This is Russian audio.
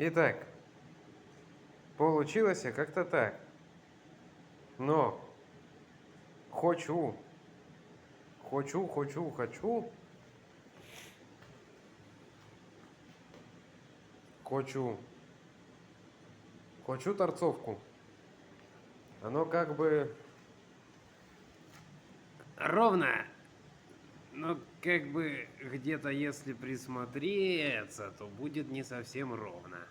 Итак, получилось как-то так. Но хочу, хочу, хочу, хочу торцовку. Оно как бы ровно, но как бы где-то если присмотреться, то будет не совсем ровно.